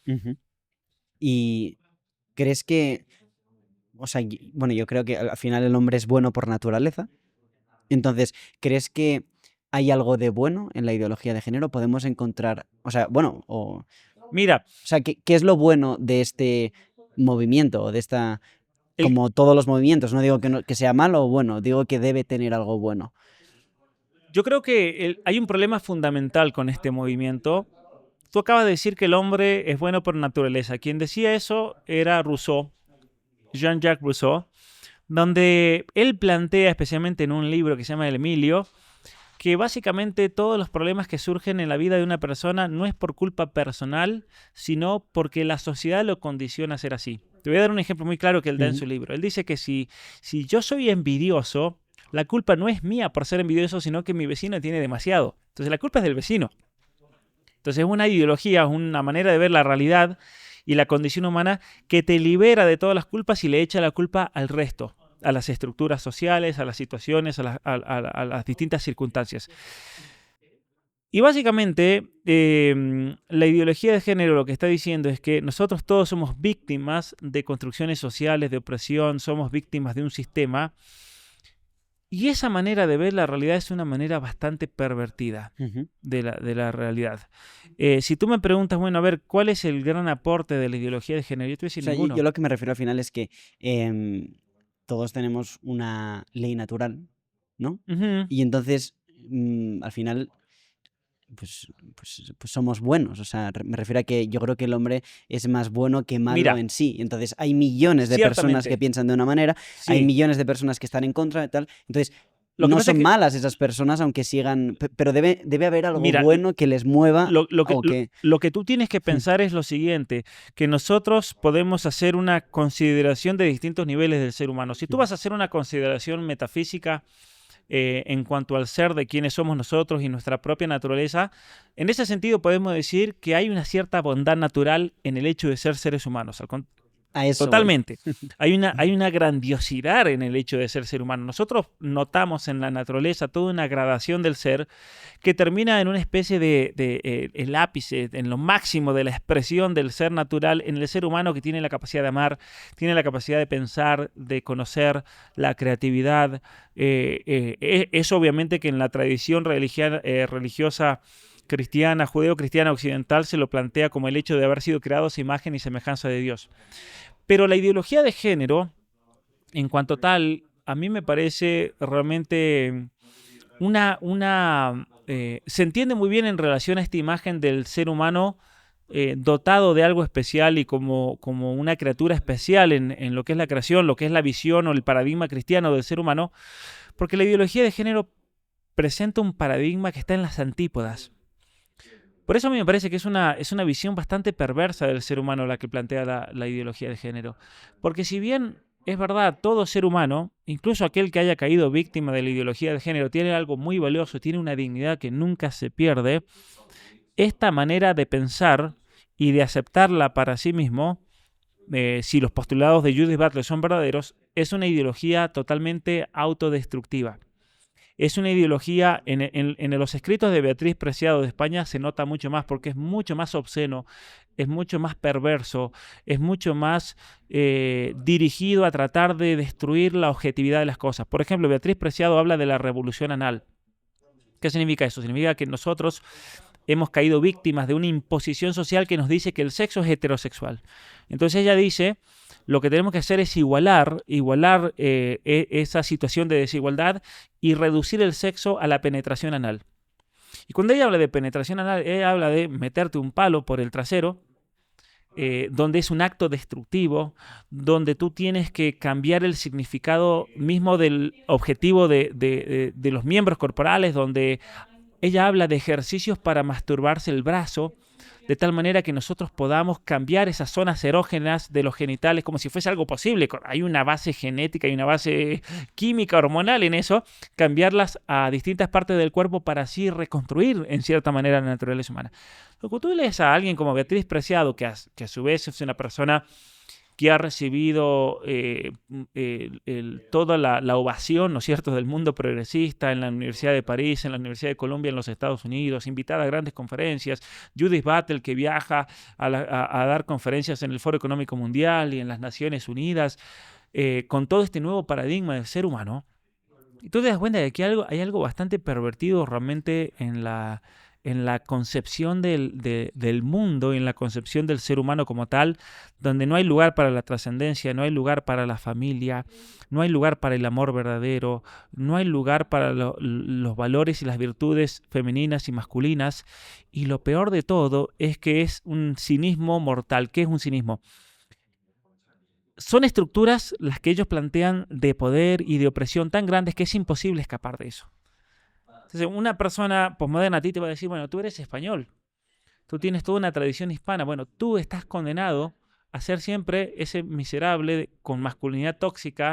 Ujú. ¿Y crees que, o sea, bueno, yo creo que al final el hombre es bueno por naturaleza? Entonces, ¿crees que hay algo de bueno en la ideología de género? Podemos encontrar, o sea, bueno, Mira, o sea, ¿qué es lo bueno de este movimiento o de esta, el, como todos los movimientos? No digo que, que sea malo o bueno, digo que debe tener algo bueno. yo creo que hay un problema fundamental con este movimiento. Tú acabas de decir que el hombre es bueno por naturaleza. Quien decía eso era Rousseau, Jean-Jacques Rousseau, donde él plantea, especialmente en un libro que se llama El Emilio, que básicamente todos los problemas que surgen en la vida de una persona no es por culpa personal, sino porque la sociedad lo condiciona a ser así. Te voy a dar un ejemplo muy claro que él da en Ujú. su libro. Él dice que si yo soy envidioso, la culpa no es mía por ser envidioso, sino que mi vecino tiene demasiado. Entonces la culpa es del vecino. Entonces es una ideología, es una manera de ver la realidad y la condición humana que te libera de todas las culpas y le echa la culpa al resto, a las estructuras sociales, a las situaciones, a las distintas circunstancias. Y básicamente, la ideología de género lo que está diciendo es que nosotros todos somos víctimas de construcciones sociales, de opresión, somos víctimas de un sistema. Y esa manera de ver la realidad es una manera bastante pervertida Ujú. de la realidad. Si tú me preguntas, bueno, a ver, ¿cuál es el gran aporte de la ideología de género? Yo te voy a O decir sea, yo ninguno. lo que me refiero al final es que todos tenemos una ley natural, ¿no? Ujú. Y entonces, al final, pues somos buenos. O sea, me refiero a que yo creo que el hombre es más bueno que malo Mira, en sí. Entonces, hay millones de personas que ciertamente, piensan de una manera, hay sí. millones de personas que están en contra de tal. Entonces, Lo que no pasa es son que, malas esas personas, aunque sigan, pero debe haber algo mira, bueno que les mueva lo, lo que, o lo, que... lo que tú tienes que pensar es lo siguiente, que nosotros podemos hacer una consideración de distintos niveles del ser humano. Si tú vas a hacer una consideración metafísica en cuanto al ser de quiénes somos nosotros y nuestra propia naturaleza, en ese sentido podemos decir que hay una cierta bondad natural en el hecho de ser seres humanos. A eso voy. Totalmente. Hay una grandiosidad en el hecho de ser humano. Nosotros notamos en la naturaleza toda una gradación del ser que termina en una especie de el ápice, en lo máximo de la expresión del ser natural en el ser humano que tiene la capacidad de amar, tiene la capacidad de pensar, de conocer, la creatividad. Es obviamente que en la tradición religiosa cristiana, judeo-cristiana occidental, se lo plantea como el hecho de haber sido creados a imagen y semejanza de Dios. Pero la ideología de género, en cuanto tal, a mí me parece realmente se entiende muy bien en relación a esta imagen del ser humano dotado de algo especial y como una criatura especial en lo que es la creación, lo que es la visión o el paradigma cristiano del ser humano, porque la ideología de género presenta un paradigma que está en las antípodas. Por eso a mí me parece que es una visión bastante perversa del ser humano la que plantea la ideología de género. Porque si bien es verdad, todo ser humano, incluso aquel que haya caído víctima de la ideología de género, tiene algo muy valioso, tiene una dignidad que nunca se pierde, esta manera de pensar y de aceptarla para sí mismo, si los postulados de Judith Butler son verdaderos, es una ideología totalmente autodestructiva. Es una ideología, en los escritos de Beatriz Preciado de España se nota mucho más porque es mucho más obsceno, es mucho más perverso, es mucho más dirigido a tratar de destruir la objetividad de las cosas. Por ejemplo, Beatriz Preciado habla de la revolución anal. ¿Qué significa eso? Significa que nosotros hemos caído víctimas de una imposición social que nos dice que el sexo es heterosexual. Entonces ella dice, lo que tenemos que hacer es igualar esa situación de desigualdad y reducir el sexo a la penetración anal. Y cuando ella habla de penetración anal, ella habla de meterte un palo por el trasero, donde es un acto destructivo, donde tú tienes que cambiar el significado mismo del objetivo de los miembros corporales, donde ella habla de ejercicios para masturbarse el brazo, de tal manera que nosotros podamos cambiar esas zonas erógenas de los genitales como si fuese algo posible. Hay una base genética, hay una base química, hormonal en eso, cambiarlas a distintas partes del cuerpo para así reconstruir en cierta manera la naturaleza humana. Lo que tú lees a alguien como Beatriz Preciado, que a su vez es una persona que ha recibido toda la ovación, ¿no es cierto?, del mundo progresista en la Universidad de París, en la Universidad de Columbia en los Estados Unidos, invitada a grandes conferencias, Judith Battle, que viaja a dar conferencias en el Foro Económico Mundial y en las Naciones Unidas, con todo este nuevo paradigma del ser humano. Y tú te das cuenta de que hay algo bastante pervertido realmente en la concepción del mundo, en la concepción del ser humano como tal, donde no hay lugar para la trascendencia, no hay lugar para la familia, no hay lugar para el amor verdadero, no hay lugar para los valores y las virtudes femeninas y masculinas. Y lo peor de todo es que es un cinismo mortal. ¿Qué es un cinismo? Son estructuras las que ellos plantean de poder y de opresión tan grandes que es imposible escapar de eso. Entonces, una persona posmoderna a ti te va a decir, bueno, tú eres español, tú tienes toda una tradición hispana, bueno, tú estás condenado a ser siempre ese miserable con masculinidad tóxica,